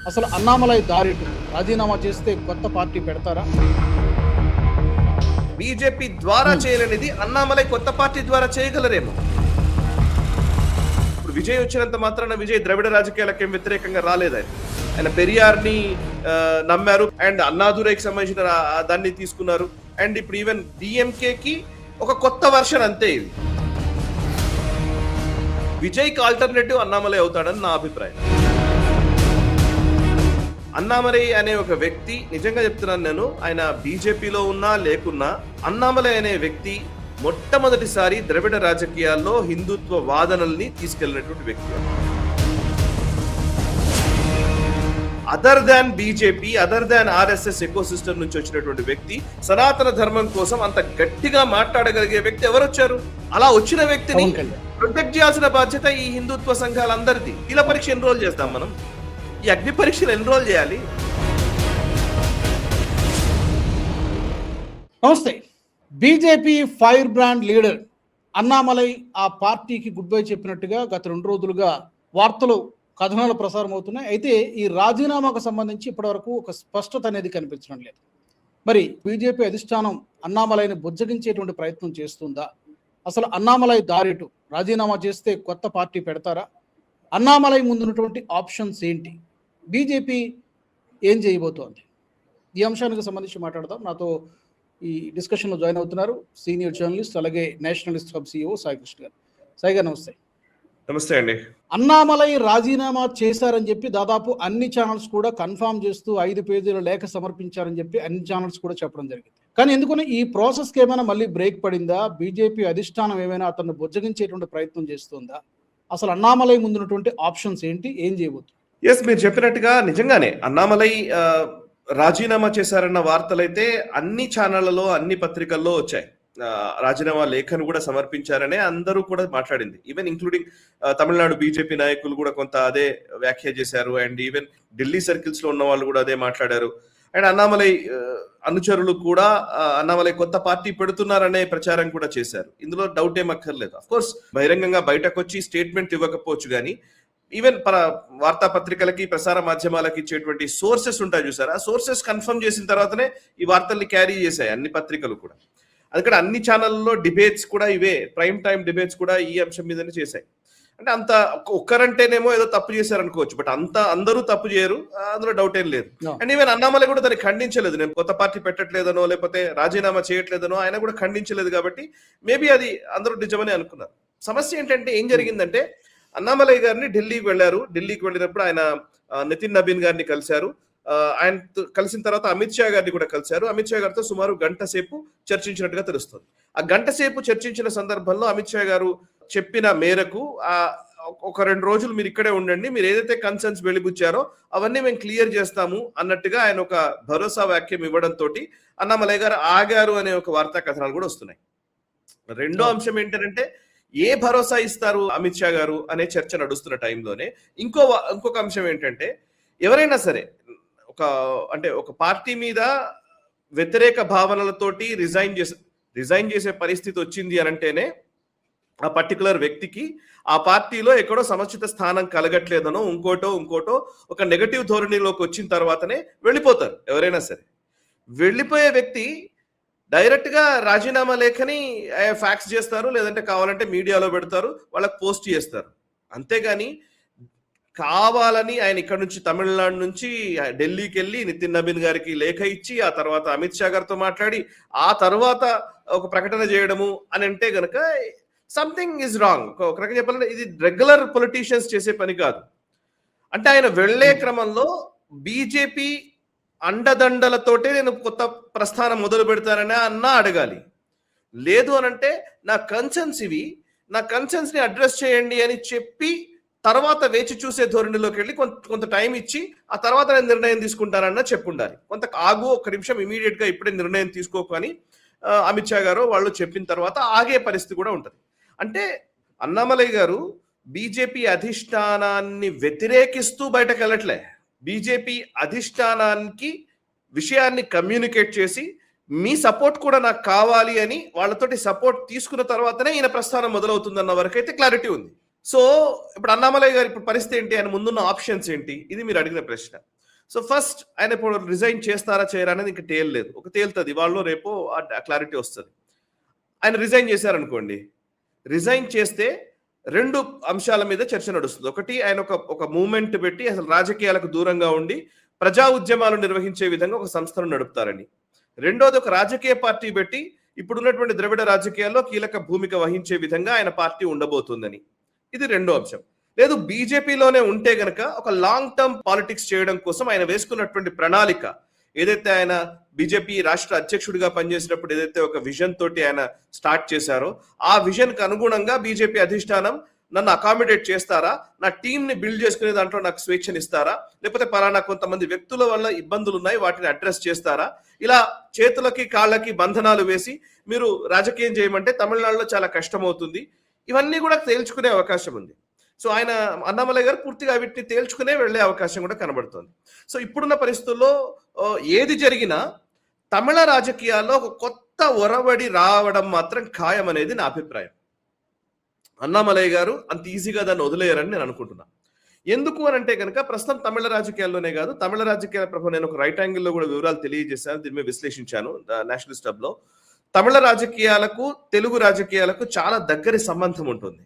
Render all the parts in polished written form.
అసలు అన్నామలై దారిటు రాజీనామా చేస్తే కొత్త పార్టీ పెడతారా? బీజేపీ ద్వారా చేయలేనిది అన్నామలై కొత్త పార్టీ ద్వారా చేయగలరేమో. ఇప్పుడు విజయ్ వచ్చినంత మాత్రాన విజయ్ ద్రవిడ రాజకీయాలకేం వ్యతిరేకంగా రాలేదు. ఆయన పెరియార్ని నమ్మారు అండ్ అన్నాదురైకి సంబంధించిన దాన్ని తీసుకున్నారు. అండ్ ఇప్పుడు ఈవెన్ డిఎంకేకి ఒక కొత్త వర్షన్ అంతే. ఇది విజయ్కి ఆల్టర్నేటివ్ అన్నామలై అవుతాడని నా అభిప్రాయం. అన్నామలై అనే ఒక వ్యక్తి, నిజంగా చెప్తున్నాను నేను, ఆయన బీజేపీలో ఉన్నా లేకున్నా అన్నామలై అనే వ్యక్తి మొట్టమొదటిసారి ద్రవిడ రాజకీయాల్లో హిందుత్వ వాదనల్ని తీసుకెళ్లినటువంటి వ్యక్తి. Other than BJP, other than RSS eco system నుంచి వచ్చినటువంటి వ్యక్తి, సనాతన ధర్మం కోసం అంత గట్టిగా మాట్లాడగలిగే వ్యక్తి ఎవరు వచ్చారు? అలా వచ్చిన వ్యక్తిని ప్రొటెక్ట్ చేయాల్సిన బాధ్యత ఈ హిందుత్వ సంఘాలందరిది. ఇలా పరీక్ష ఎన్రోల్ చేస్తాం మనం, ఈ అగ్ని పరీక్షలు ఎన్రోల్ చేయాలి. నమస్తే. BJP fire brand leader Annamalai ఆ పార్టీకి గుడ్ బై చెప్పినట్టుగా గత 2 రోజులుగా వార్తలు కథనాలు ప్రసారం అవుతున్నాయి. అయితే ఈ రాజీనామాకు సంబంధించి ఇప్పటివరకు ఒక స్పష్టత అనేది కనిపించడం లేదు. మరి బీజేపీ అధిష్టానం అన్నామలైని బుజ్జగించేటువంటి ప్రయత్నం చేస్తుందా? అసలు అన్నామలై దారిటు రాజీనామా చేస్తే కొత్త పార్టీ పెడతారా? అన్నామలై ముందున్నటువంటి ఆప్షన్స్ ఏంటి? బీజేపీ ఏం చేయబోతోంది? ఈ అంశానికి సంబంధించి మాట్లాడదాం. నాతో ఈ డిస్కషన్లో జాయిన్ అవుతున్నారు సీనియర్ జర్నలిస్ట్, అలాగే Nationalist hub CEO Sai Krishna గారు. సాయి గారు నమస్తే. నమస్తే అండి. అన్నామలై రాజీనామా చేశారని చెప్పి దాదాపు అన్ని ఛానల్స్ కూడా కన్ఫర్మ్ చేస్తూ 5 పేజీల లేఖ సమర్పించారని చెప్పి అన్ని ఛానల్స్ కూడా చెప్పడం జరిగింది. కానీ ఎందుకని ఈ ప్రాసెస్కి ఏమైనా మళ్ళీ బ్రేక్ పడిందా? బీజేపీ అధిష్టానం ఏమైనా అతన్ని బుజ్జగించేటువంటి ప్రయత్నం చేస్తుందా? అసలు అన్నామలై ముందున్నటువంటి ఆప్షన్స్ ఏంటి? ఏం చేయబోతుంది? ఎస్, మీరు చెప్పినట్టుగా నిజంగానే అన్నామలై రాజీనామా చేశారన్న వార్తలైతే అన్ని ఛానళ్లలో, అన్ని పత్రికల్లో వచ్చాయి. రాజీనామా లేఖను కూడా సమర్పించారనే అందరూ కూడా మాట్లాడింది. ఈవెన్ ఇంక్లూడింగ్ తమిళనాడు బీజేపీ నాయకులు కూడా కొంత అదే వ్యాఖ్య చేశారు. అండ్ ఈవెన్ ఢిల్లీ సర్కిల్స్ లో ఉన్న వాళ్ళు కూడా అదే మాట్లాడారు. అండ్ అన్నామలై అనుచరులు కూడా అన్నామలై కొత్త పార్టీ పెడుతున్నారనే ప్రచారం కూడా చేశారు. ఇందులో డౌట్ ఏం అక్కర్లేదు. అఫ్ కోర్స్ బహిరంగంగా బయటకు వచ్చి స్టేట్మెంట్ ఇవ్వకపోవచ్చు, కానీ ఈవెన్ వార్తాపత్రికలకి, ప్రసార మాధ్యమాలకి ఇచ్చేటువంటి సోర్సెస్ ఉంటాయి చూసారు, ఆ సోర్సెస్ కన్ఫర్మ్ చేసిన తర్వాతనే ఈ వార్తల్ని క్యారీ చేశాయి అన్ని పత్రికలు కూడా. అందుకని అన్ని ఛానల్లో డిబేట్స్ కూడా ఇవే, ప్రైమ్ టైం డిబేట్స్ కూడా ఈ అంశం మీదనే చేశాయి. అంటే అంత ఒక్కరంటేనేమో ఏదో తప్పు చేశారు అనుకోవచ్చు, బట్ అందరూ తప్పు చేయరు, అందులో డౌట్ ఏం లేదు. అండ్ ఈవెన్ అన్నామలై కూడా దాన్ని ఖండించలేదు. నేను కొత్త పార్టీ పెట్టట్లేదనో లేకపోతే రాజీనామా చేయట్లేదనో ఆయన కూడా ఖండించలేదు. కాబట్టి మేబీ అది అందరూ నిజమని అనుకున్నారు. సమస్య ఏంటంటే ఏం జరిగిందంటే, అన్నామలై గారిని ఢిల్లీకి వెళ్ళారు. ఢిల్లీకి వెళ్ళినప్పుడు ఆయన నితిన్ నబీన్ గారిని కలిశారు. ఆయన కలిసిన తర్వాత అమిత్ షా గారిని కూడా కలిశారు. అమిత్ షా గారితో సుమారు గంట సేపు చర్చించినట్టుగా తెలుస్తుంది. ఆ గంట సేపు చర్చించిన సందర్భంలో అమిత్ షా గారు చెప్పిన మేరకు ఒక 2 రోజులు మీరు ఇక్కడే ఉండండి, మీరు ఏదైతే కన్సర్న్స్ వెలిబుచ్చారో అవన్నీ మేము క్లియర్ చేస్తాము అన్నట్టుగా ఆయన ఒక భరోసా వాక్యం ఇవ్వడంతో అన్నామలై గారు ఆగారు అనే ఒక వార్తా కథనాలు కూడా వస్తున్నాయి. రెండో అంశం ఏంటంటే, ఏ భరోసా ఇస్తారు అమిత్ షా గారు అనే చర్చ నడుస్తున్న టైంలోనే ఇంకొక అంశం ఏంటంటే, ఎవరైనా సరే ఒక పార్టీ మీద వ్యతిరేక భావనలతోటి రిజైన్ చేసే పరిస్థితి వచ్చింది అని అంటేనే ఆ పర్టికులర్ వ్యక్తికి ఆ పార్టీలో ఎక్కడో సముచిత స్థానం కలగట్లేదనో ఇంకోటో ఒక నెగటివ్ ధోరణిలోకి వచ్చిన తర్వాతనే వెళ్ళిపోతారు. ఎవరైనా సరే వెళ్ళిపోయే వ్యక్తి డైరెక్ట్ గా రాజీనామా లేఖని ఫ్యాక్స్ చేస్తారు, లేదంటే కావాలంటే మీడియాలో పెడతారు, వాళ్ళకి పోస్ట్ చేస్తారు. అంతేగాని కావాలని ఆయన ఇక్కడ నుంచి తమిళనాడు నుంచి ఢిల్లీకి వెళ్ళి నితిన్ నబీన్ గారికి లేఖ ఇచ్చి ఆ తర్వాత అమిత్ షా గారితో మాట్లాడి ఆ తర్వాత ఒక ప్రకటన చేయడము అని అంటే గనక సంథింగ్ ఈజ్ రాంగ్. ఒక రకంగా చెప్పాలంటే ఇది రెగ్యులర్ పొలిటీషియన్స్ చేసే పని కాదు. అంటే ఆయన వెళ్లే క్రమంలో బీజేపీ అండదండలతోటే నేను కొత్త ప్రస్థానం మొదలు పెడతానని అడగాలి. లేదు అనంటే నా కన్సర్న్స్ ఇవి, నా కన్సర్న్స్ ని అడ్రస్ చేయండి అని చెప్పి తర్వాత వేచి చూసే ధోరణిలోకి వెళ్ళి కొంత టైం ఇచ్చి ఆ తర్వాత నేను నిర్ణయం తీసుకుంటానన్న చెప్పుండాలి. కొంత ఆగు, 1 నిమిషం ఇమీడియట్ గా ఇప్పుడే నిర్ణయం తీసుకోకు అని అమిత్ షా గారు వాళ్ళు చెప్పిన తర్వాత ఆగే పరిస్థితి కూడా ఉంటుంది. అంటే అన్నామలై గారు బీజేపీ అధిష్టానాన్ని వ్యతిరేకిస్తూ బయటకు వెళ్ళట్లే, బీజేపీ అధిష్టానానికి విషయాన్ని కమ్యూనికేట్ చేసి మీ సపోర్ట్ కూడా నాకు కావాలి అని వాళ్ళతోటి సపోర్ట్ తీసుకున్న తర్వాతనే ఈయన ప్రస్థానం మొదలవుతుందన్న వరకు అయితే క్లారిటీ ఉంది. సో ఇప్పుడు అన్నామలై గారు ఇప్పుడు పరిస్థితి ఏంటి, ఆయన ముందున్న ఆప్షన్స్ ఏంటి, ఇది మీరు అడిగిన ప్రశ్న. సో ఫస్ట్ ఆయన ఇప్పుడు రిజైన్ చేస్తారా చేయరా అనేది ఇంకా తేలలేదు. ఒక తేలుతుంది వాళ్ళు రేపు క్లారిటీ వస్తుంది. ఆయన రిజైన్ చేశారనుకోండి, రిజైన్ చేస్తే 2 అంశాల మీద చర్చ నడుస్తుంది. ఒకటి, ఆయన ఒక మూమెంట్ పెట్టి అసలు రాజకీయాలకు దూరంగా ఉండి ప్రజా ఉద్యమాలు నిర్వహించే విధంగా ఒక సంస్థను నడుపుతారని. రెండోది, ఒక రాజకీయ పార్టీ పెట్టి ఇప్పుడున్నటువంటి ద్రవిడ రాజకీయాల్లో కీలక భూమిక వహించే విధంగా ఆయన పార్టీ ఉండబోతుందని. ఇది రెండో అంశం. లేదు, బీజేపీలోనే ఉంటే గనక ఒక లాంగ్ టర్మ్ పాలిటిక్స్ చేయడం కోసం ఆయన వేసుకున్నటువంటి ప్రణాళిక ఏదైతే ఆయన బీజేపీ రాష్ట్ర అధ్యక్షుడిగా పనిచేసినప్పుడు ఏదైతే ఒక విజన్ తోటి ఆయన స్టార్ట్ చేశారో ఆ విజన్ కు అనుగుణంగా బీజేపీ అధిష్టానం నన్ను అకామిడేట్ చేస్తారా, నా టీం ని బిల్డ్ చేసుకునే దాంట్లో నాకు స్వేచ్ఛనిస్తారా, లేకపోతే పలానా కొంతమంది వ్యక్తుల వల్ల ఇబ్బందులు ఉన్నాయి వాటిని అడ్రస్ చేస్తారా, ఇలా చేతులకి కాళ్ళకి బంధనాలు వేసి మీరు రాజకీయం చేయమంటే తమిళనాడులో చాలా కష్టం అవుతుంది, ఇవన్నీ కూడా తేల్చుకునే అవకాశం ఉంది. సో ఆయన అన్నామలై గారు పూర్తిగా వీటిని తేల్చుకునే వెళ్లే అవకాశం కూడా కనబడుతుంది. సో ఇప్పుడున్న పరిస్థితుల్లో ఏది జరిగినా తమిళ రాజకీయాల్లో ఒక కొత్త ఒరవడి రావడం మాత్రం ఖాయం అనేది నా అభిప్రాయం. అన్నామలై గారు అంత ఈజీగా దాన్ని వదిలేయరని నేను అనుకుంటున్నా. ఎందుకు అని అంటే కనుక ప్రస్తుతం తమిళ రాజకీయాల్లోనే కాదు, తమిళ రాజకీయాల ప్రభావం నేను ఒక రైట్ యాంగిల్లో కూడా వివరాలు తెలియజేశాను, దీని మీద విశ్లేషించాను నేషనలిస్ట్ హబ్ లో. తమిళ రాజకీయాలకు తెలుగు రాజకీయాలకు చాలా దగ్గరి సంబంధం ఉంటుంది.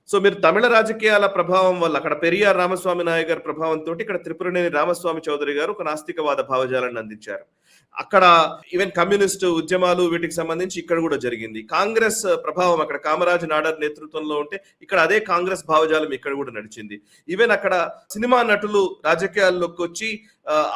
సో మీరు తమిళ రాజకీయాల ప్రభావం వల్ల అక్కడ పెరియార్ రామస్వామి నాయక్ గారి ప్రభావంతో ఇక్కడ త్రిపురనేని రామస్వామి చౌదరి గారు ఒక నాస్తికవాద భావజాలాన్ని అందించారు. అక్కడ ఈవెన్ కమ్యూనిస్ట్ ఉద్యమాలు వీటికి సంబంధించి ఇక్కడ కూడా జరిగింది. కాంగ్రెస్ ప్రభావం అక్కడ కామరాజ్ నాడర్ నేతృత్వంలో ఉంటే ఇక్కడ అదే కాంగ్రెస్ భావజాలం ఇక్కడ కూడా నడిచింది. ఈవెన్ అక్కడ సినిమా నటులు రాజకీయాల్లోకి వచ్చి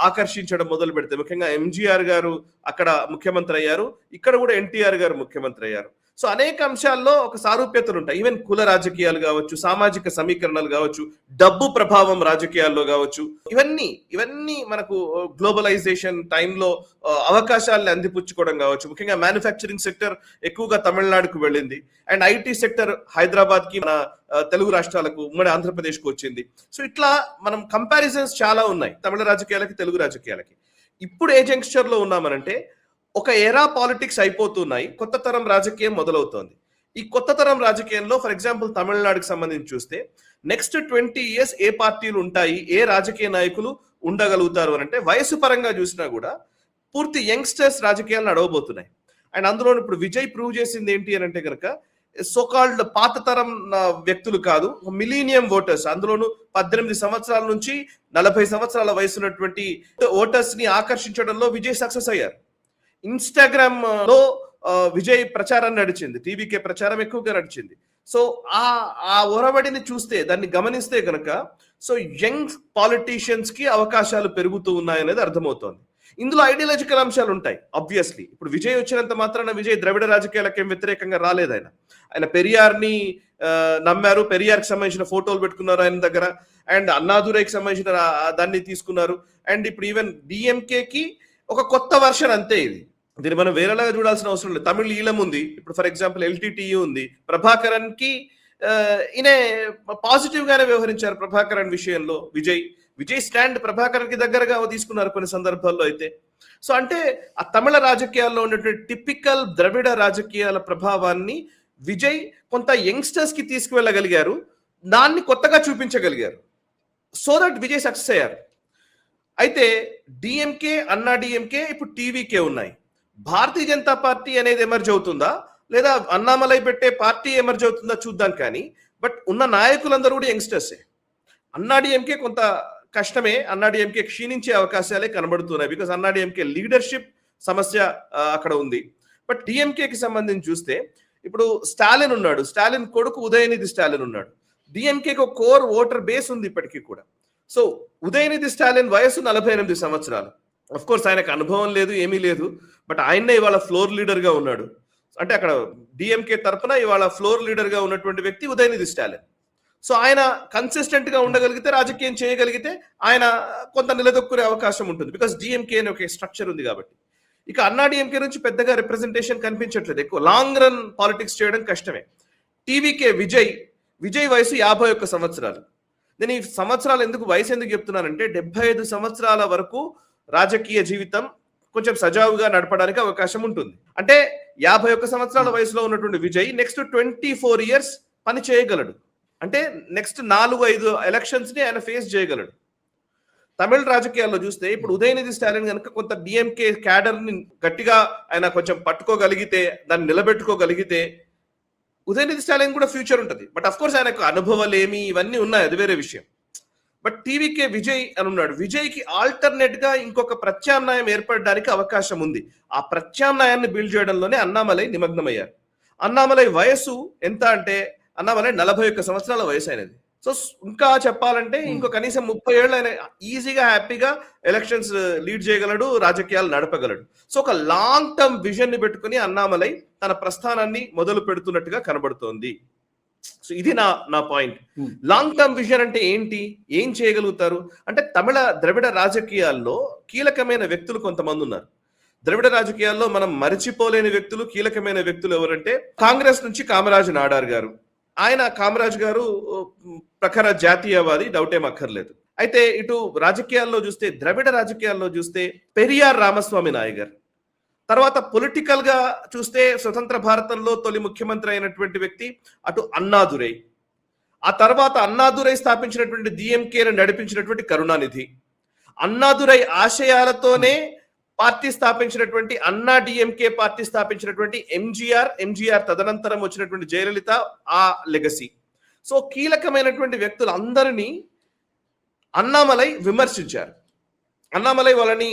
ఆకర్షించడం మొదలు పెడితే ముఖ్యంగా ఎంజీఆర్ గారు అక్కడ ముఖ్యమంత్రి అయ్యారు, ఇక్కడ కూడా ఎన్టీఆర్ గారు ముఖ్యమంత్రి అయ్యారు. సో అనేక అంశాల్లో ఒక సారూప్యతలు ఉంటాయి. ఈవెన్ కుల రాజకీయాలు కావచ్చు, సామాజిక సమీకరణలు కావచ్చు, డబ్బు ప్రభావం రాజకీయాల్లో కావచ్చు, ఇవన్నీ మనకు గ్లోబలైజేషన్ టైంలో అవకాశాలను అందిపుచ్చుకోవడం కావచ్చు. ముఖ్యంగా మ్యానుఫ్యాక్చరింగ్ సెక్టర్ ఎక్కువగా తమిళనాడుకు వెళ్ళింది అండ్ ఐటీ సెక్టర్ హైదరాబాద్ కి, మన తెలుగు రాష్ట్రాలకు, ఉమ్మడి ఆంధ్రప్రదేశ్ కు వచ్చింది. సో ఇట్లా మనం కంపారిజన్స్ చాలా ఉన్నాయి తమిళ రాజకీయాలకి తెలుగు రాజకీయాలకి. ఇప్పుడు ఏ జంక్చర్ లో ఉన్నామనంటే ఒక ఎరా పాలిటిక్స్ అయిపోతున్నాయి, కొత్త తరం రాజకీయం మొదలవుతోంది. ఈ కొత్త తరం రాజకీయంలో ఫర్ ఎగ్జాంపుల్ తమిళనాడుకి సంబంధించి చూస్తే నెక్స్ట్ 20 years ఏ పార్టీలు ఉంటాయి, ఏ రాజకీయ నాయకులు ఉండగలుగుతారు అని అంటే వయసు పరంగా చూసినా కూడా పూర్తి యంగ్స్టర్స్ రాజకీయాలు నడవబోతున్నాయి. అండ్ అందులో ఇప్పుడు విజయ్ ప్రూవ్ చేసింది ఏంటి అని అంటే కనుక సోకాల్డ్ పాత తరం వ్యక్తులు కాదు, మిలీనియం ఓటర్స్, అందులోనూ 18 సంవత్సరాల నుంచి 40 సంవత్సరాల వయసు ఉన్నటువంటి ఓటర్స్ ని ఆకర్షించడంలో విజయ్ సక్సెస్ అయ్యారు. ఇన్స్టాగ్రామ్ లో విజయ్ ప్రచారం నడిచింది, టీవీకే ప్రచారం ఎక్కువగా నడిచింది. సో ఆ ఒరవడిని చూస్తే, దాన్ని గమనిస్తే కనుక సో యంగ్ పాలిటీషియన్స్ కి అవకాశాలు పెరుగుతూ ఉన్నాయనేది అర్థమవుతోంది. ఇందులో ఐడియాలజికల్ అంశాలు ఉంటాయి ఆబ్వియస్లీ. ఇప్పుడు విజయ్ వచ్చినంత మాత్రాన విజయ్ ద్రవిడ రాజకీయాలకు ఏం వ్యతిరేకంగా రాలేదు. ఆయన పెరియార్ని నమ్మారు, పెరియార్కి సంబంధించిన ఫోటోలు పెట్టుకున్నారు ఆయన దగ్గర, అండ్ అన్నాదురైకి సంబంధించిన దాన్ని తీసుకున్నారు. అండ్ ఇప్పుడు ఈవెన్ డిఎంకేకి ఒక కొత్త వర్షన్ అంతే ఇది. దీన్ని మనం వేరేలాగా చూడాల్సిన అవసరం లేదు. తమిళ ఈలం ఉంది, ఇప్పుడు ఫర్ ఎగ్జాంపుల్ ఎల్టీటీయూ ఉంది. ప్రభాకరన్ కి ఈయన పాజిటివ్ గానే వ్యవహరించారు ప్రభాకరన్ విషయంలో. విజయ్ స్టాండ్ ప్రభాకరన్ కి దగ్గరగా తీసుకున్నారు కొన్ని సందర్భాల్లో అయితే. సో అంటే ఆ తమిళ రాజకీయాల్లో ఉన్నటువంటి టిపికల్ ద్రవిడ రాజకీయాల ప్రభావాన్ని విజయ్ కొంత యంగ్స్టర్స్ కి తీసుకువెళ్ళగలిగారు, దాన్ని కొత్తగా చూపించగలిగారు. సో దట్ విజయ్ సక్సెస్ అయ్యారు. అయితే డిఎంకే, అన్నా డిఎంకే, ఇప్పుడు టీవీకే ఉన్నాయి. భారతీయ జనతా పార్టీ అనేది ఎమర్జ్ అవుతుందా, లేదా అన్నామలై పెట్టే పార్టీ ఎమర్జ్ అవుతుందా చూద్దాం. కానీ బట్ ఉన్న నాయకులందరూ కూడా యంగ్స్టర్సే. అన్నా డిఎంకే కొంత కష్టమే, అన్నా డిఎంకే క్షీణించే అవకాశాలే కనబడుతున్నాయి. బికాస్ అన్నా డిఎంకే లీడర్షిప్ సమస్య అక్కడ ఉంది. బట్ డిఎంకేకి సంబంధించి చూస్తే ఇప్పుడు స్టాలిన్ ఉన్నాడు, స్టాలిన్ కొడుకు ఉదయనిధి స్టాలిన్ ఉన్నాడు. డిఎంకేకి ఒక కోర్ ఓటర్ బేస్ ఉంది ఇప్పటికీ కూడా. సో ఉదయనిధి స్టాలిన్ వయసు 48 సంవత్సరాలు. అఫ్ కోర్స్ ఆయనకు అనుభవం లేదు, ఏమీ లేదు. బట్ ఆయన్నే ఇవాళ ఫ్లోర్ లీడర్ గా ఉన్నాడు. అంటే అక్కడ డిఎంకే తరఫున ఇవాళ ఫ్లోర్ లీడర్ గా ఉన్నటువంటి వ్యక్తి ఉదయనిధి స్టాలిన్. సో ఆయన కన్సిస్టెంట్ గా ఉండగలిగితే, రాజకీయం చేయగలిగితే ఆయన కొంత నిలదొక్కునే అవకాశం ఉంటుంది. బికాస్ డిఎంకే అనే ఒక స్ట్రక్చర్ ఉంది కాబట్టి. ఇక అన్నా డిఎంకే నుంచి పెద్దగా రిప్రజెంటేషన్ కనిపించట్లేదు. ఎక్కువ లాంగ్ రన్ పాలిటిక్స్ చేయడం కష్టమే. టీవీకే విజయ్ వయసు 51 సంవత్సరాలు. నేను ఈ సంవత్సరాలు వయసు ఎందుకు చెప్తున్నానంటే 75 సంవత్సరాల వరకు రాజకీయ జీవితం కొంచెం సజావుగా నడపడానికి అవకాశం ఉంటుంది. అంటే 51 సంవత్సరాల వయసులో ఉన్నటువంటి విజయ్ నెక్స్ట్ 24 years పని చేయగలడు. అంటే నెక్స్ట్ 4-5 ఎలక్షన్స్ ని ఆయన ఫేస్ చేయగలడు. తమిళ రాజకీయాల్లో చూస్తే ఇప్పుడు ఉదయనిధి స్టాలిన్ కనుక కొంత డిఎంకే క్యాడర్ ని గట్టిగా ఆయన కొంచెం పట్టుకోగలిగితే, దాన్ని నిలబెట్టుకోగలిగితే ఉదయనిధి స్టాలిన్ కూడా ఫ్యూచర్ ఉంటుంది. బట్ అఫ్ కోర్స్ ఆయనకు అనుభవాలు ఏమి ఇవన్నీ ఉన్నాయి, అది వేరే విషయం. బట్ టీవీకే విజయ్ అని ఉన్నాడు. విజయ్కి ఆల్టర్నేట్ గా ఇంకొక ప్రత్యామ్నాయం ఏర్పడడానికి అవకాశం ఉంది. ఆ ప్రత్యామ్నాయాన్ని బిల్డ్ చేయడంలోనే అన్నామలై నిమగ్నమయ్యారు. అన్నామలై వయసు ఎంత అంటే అన్నామలై 41 సంవత్సరాల వయసు అయినది. సో ఇంకా చెప్పాలంటే ఇంకో కనీసం 30 ఏళ్ళు ఆయన ఈజీగా హ్యాపీగా ఎలక్షన్స్ లీడ్ చేయగలడు, రాజకీయాలు నడపగలడు. సో ఒక లాంగ్ టర్మ్ విజన్ ని పెట్టుకుని అన్నామలై తన ప్రస్థానాన్ని మొదలు పెడుతున్నట్టుగా కనబడుతోంది. సో ఇది నా పాయింట్. లాంగ్ టర్మ్ విజన్ అంటే ఏంటి, ఏం చేయగలుగుతారు అంటే ద్రవిడ రాజకీయాల్లో కీలకమైన వ్యక్తులు కొంతమంది ఉన్నారు. ద్రవిడ రాజకీయాల్లో మనం మరిచిపోలేని వ్యక్తులు, కీలకమైన వ్యక్తులు ఎవరంటే కాంగ్రెస్ నుంచి కామరాజ్ నాడార్ గారు. కామరాజ్ గారు ప్రఖర జాతీయవాది, డౌటేం అక్కర్లేదు. అయితే ఇటు రాజకీయాల్లో చూస్తే, ద్రవిడ రాజకీయాల్లో చూస్తే పెరియార్ రామస్వామి నాయగర్, తర్వాత పొలిటికల్ గా చూస్తే స్వతంత్ర భారతంలో తొలి ముఖ్యమంత్రి అయినటువంటి వ్యక్తి అటు అన్నాదురై, ఆ తర్వాత అన్నాదురై స్థాపించినటువంటి డిఎంకేను నడిపించినటువంటి కరుణానిధి, అన్నాదురై ఆశయాలతోనే పార్టీ స్థాపించినటువంటి అన్నా డిఎంకే పార్టీ స్థాపించినటువంటి ఎంజీఆర్ తదనంతరం వచ్చినటువంటి జయలలిత, ఆ లెగసీ. సో కీలకమైనటువంటి వ్యక్తులు అందరినీ అన్నామలై విమర్శించారు. అన్నామలై వాళ్ళని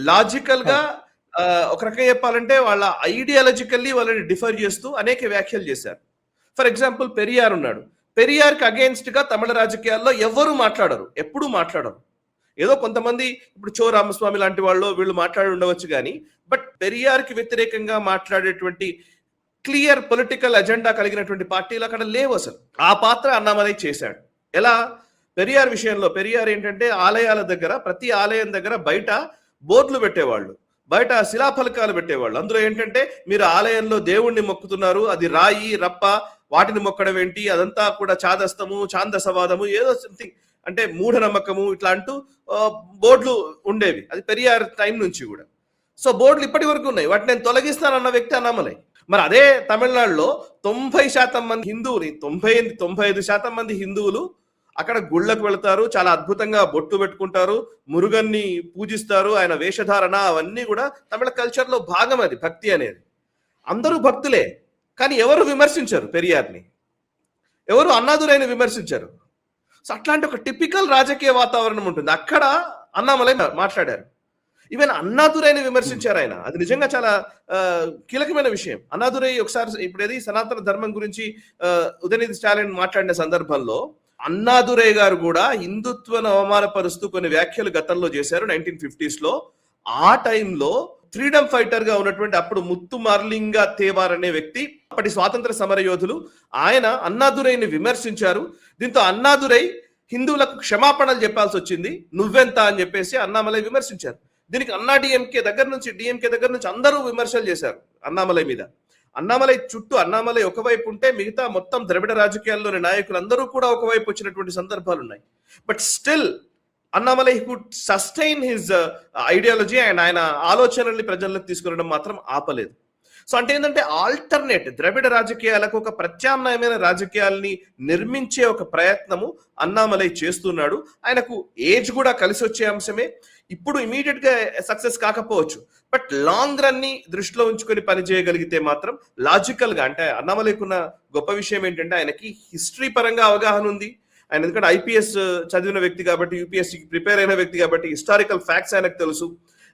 లాజికల్ గా ఒక రకంగా చెప్పాలంటే వాళ్ళ ఐడియాలజికల్లీ వాళ్ళని డిఫర్ చేస్తూ అనేక వ్యాఖ్యలు చేశారు. ఫర్ ఎగ్జాంపుల్ పెరియార్ ఉన్నాడు. పెరియార్కి అగేన్స్ట్ గా తమిళ రాజకీయాల్లో ఎవ్వరూ మాట్లాడరు, ఎప్పుడూ మాట్లాడరు. ఏదో కొంతమంది ఇప్పుడు చో రామస్వామి లాంటి వాళ్ళు వీళ్ళు మాట్లాడి ఉండవచ్చు కానీ, బట్ పెరియార్కి వ్యతిరేకంగా మాట్లాడేటువంటి క్లియర్ పొలిటికల్ అజెండా కలిగినటువంటి పార్టీలు అక్కడ లేవు అసలు. ఆ పాత్ర అన్నామలై చేశాడు. ఎలా? పెరియార్ విషయంలో పెరియార్ ఏంటంటే ఆలయాల దగ్గర, ప్రతి ఆలయం దగ్గర బయట బోర్డులు పెట్టేవాళ్ళు, బయట శిలాఫలకాలు పెట్టేవాళ్ళు. అందులో ఏంటంటే మీరు ఆలయంలో దేవుణ్ణి మొక్కుతున్నారు, అది రాయి రప్ప, వాటిని మొక్కడం ఏంటి, అదంతా కూడా చాదస్తము, ఛాందసవాదము, ఏదో సంథింగ్ అంటే మూఢనమ్మకము ఇట్లా అంటూ బోర్డులు ఉండేవి. అది పెరియార్ టైం నుంచి కూడా. సో బోర్డులు ఇప్పటి వరకు ఉన్నాయి. వాటిని నేను తొలగిస్తానన్న వ్యక్తి అన్నామలై. మరి అదే తమిళనాడులో 90% మంది హిందువులు, 95% మంది హిందువులు అక్కడ గుళ్ళకు వెళతారు, చాలా అద్భుతంగా బొట్టు పెట్టుకుంటారు, మురుగన్ని పూజిస్తారు, ఆయన వేషధారణ అవన్నీ కూడా తమిళ కల్చర్ లో భాగం. అది భక్తి అనేది. అందరూ భక్తులే, కానీ ఎవరు విమర్శించారు పెరియార్ని, ఎవరు అన్నాదురైని విమర్శించారు. సో అట్లాంటి ఒక టిపికల్ రాజకీయ వాతావరణం ఉంటుంది. అక్కడ అన్నామలై మాట్లాడారు. ఈవెన్ అన్నాదురైని విమర్శించారు ఆయన. అది నిజంగా చాలా కీలకమైన విషయం. అన్నాదురై ఒకసారి ఇప్పుడు ఏది సనాతన ధర్మం గురించి ఉదయనిధి స్టాలిన్ మాట్లాడిన సందర్భంలో అన్నాదురై గారు కూడా హిందుత్వను అవమానపరుస్తూ కొన్ని వ్యాఖ్యలు గతంలో చేశారు 1950s లో. ఆ టైంలో ఫ్రీడమ్ ఫైటర్ గా ఉన్నటువంటి అప్పుడు ముత్తు మార్లింగా తేవార్ అనే వ్యక్తి, అప్పటి స్వాతంత్ర సమర యోధులు, ఆయన అన్నాదురైని విమర్శించారు. దీంతో అన్నాదురై హిందువులకు క్షమాపణలు చెప్పాల్సి వచ్చింది, నువ్వెంత అని చెప్పేసి అన్నామలై విమర్శించారు. దీనికి డిఎంకే దగ్గర నుంచి అందరూ విమర్శలు చేశారు అన్నామలై మీద. అన్నామలై చుట్టూ అన్నామలై ఒకవైపు ఉంటే మిగతా మొత్తం ద్రవిడ రాజకీయాల్లోని నాయకులు అందరూ కూడా ఒకవైపు వచ్చినటువంటి సందర్భాలు ఉన్నాయి. But still Annamalai could sustain his ideology and ఆయన ఆలోచనల్ని ప్రజల్లోకి తీసుకురావడం మాత్రం ఆపలేదు. సో అంటే ఏంటంటే ఆల్టర్నేట్ ద్రవిడ రాజకీయాలకు ఒక ప్రత్యామ్నాయమైన రాజకీయాల్ని నిర్మించే ఒక ప్రయత్నము అన్నామలై చేస్తున్నాడు. ఆయనకు ఏజ్ కూడా కలిసి వచ్చే అంశమే. ఇప్పుడు ఇమీడియట్ గా సక్సెస్ కాకపోవచ్చు, బట్ లాంగ్ రన్ ని దృష్టిలో ఉంచుకొని పనిచేయగలిగితే మాత్రం లాజికల్ గా, అంటే అన్నామలైకున్న గొప్ప విషయం ఏంటంటే ఆయనకి హిస్టరీ పరంగా అవగాహన ఉంది. ఆయన ఎందుకంటే ఐపీఎస్ చదివిన వ్యక్తి కాబట్టి, యూపీఎస్సీకి ప్రిపేర్ అయిన వ్యక్తి కాబట్టి హిస్టారికల్ ఫ్యాక్ట్స్ ఆయనకు తెలుసు.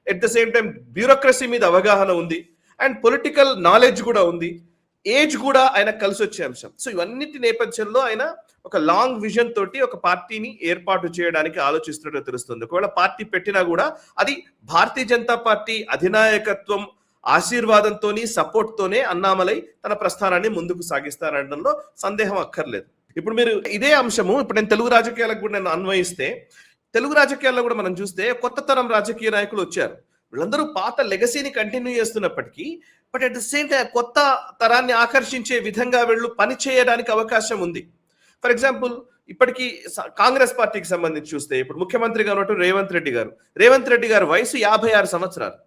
At the same time bureaucracy మీద అవగాహన ఉంది అండ్ పొలిటికల్ నాలెడ్జ్ కూడా ఉంది. ఏజ్ కూడా ఆయనకు కలిసి వచ్చే అంశం. సో ఇవన్నిటి నేపథ్యంలో ఆయన ఒక లాంగ్ విజన్ తోటి ఒక పార్టీని ఏర్పాటు చేయడానికి ఆలోచిస్తున్నట్టు తెలుస్తుంది. ఒకవేళ పార్టీ పెట్టినా కూడా అది భారతీయ జనతా పార్టీ అధినాయకత్వం ఆశీర్వాదంతోని సపోర్ట్ తోనే అన్నామలై తన ప్రస్థానాన్ని ముందుకు సాగిస్తారనడంలో సందేహం అక్కర్లేదు. ఇప్పుడు మీరు ఇదే అంశము ఇప్పుడు నేను తెలుగు రాజకీయాలకు కూడా నేను అన్వయిస్తే, తెలుగు రాజకీయాల్లో కూడా మనం చూస్తే కొత్త తరం రాజకీయ నాయకులు వచ్చారు. వీళ్ళందరూ పాత లెగసీని కంటిన్యూ చేస్తున్నప్పటికీ but at the same time కొత్త తరాన్ని ఆకర్షించే విధంగా వీళ్ళు పని చేయడానికి అవకాశం ఉంది. ఫర్ ఎగ్జాంపుల్ ఇప్పటికీ కాంగ్రెస్ పార్టీకి సంబంధించి చూస్తే ఇప్పుడు ముఖ్యమంత్రిగా ఉన్నట్టు రేవంత్ రెడ్డి గారి వయసు 56 సంవత్సరాలు,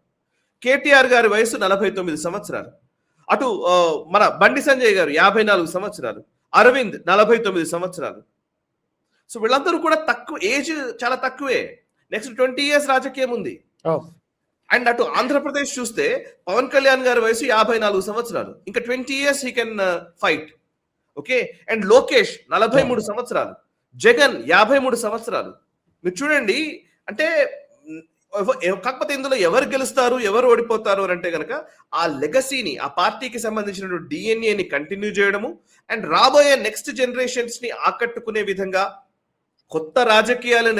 కేటీఆర్ గారి వయసు 49 సంవత్సరాలు, అటు మన బండి సంజయ్ గారు 54 సంవత్సరాలు, అరవింద్ 49 సంవత్సరాలు. సో వీళ్ళందరూ కూడా తక్కువ ఏజ్, చాలా తక్కువే. నెక్స్ట్ 20 years రాజకీయం ఉంది. ఓహ్! అండ్ అటు ఆంధ్రప్రదేశ్ చూస్తే పవన్ కళ్యాణ్ గారి వయసు 54 సంవత్సరాలు. ఇంకా 20 years he can fight. Okay. And Lokesh 43 సంవత్సరాలు, జగన్ 53 సంవత్సరాలు. మీరు చూడండి, అంటే కాకపోతే ఇందులో ఎవరు గెలుస్తారు, ఎవరు ఓడిపోతారు అని అంటే కనుక ఆ లెగసీని, ఆ పార్టీకి సంబంధించిన డిఎన్ఏని కంటిన్యూ చేయడము అండ్ రాబోయే నెక్స్ట్ జనరేషన్స్ ని ఆకట్టుకునే విధంగా, కొత్త రాజకీయాలు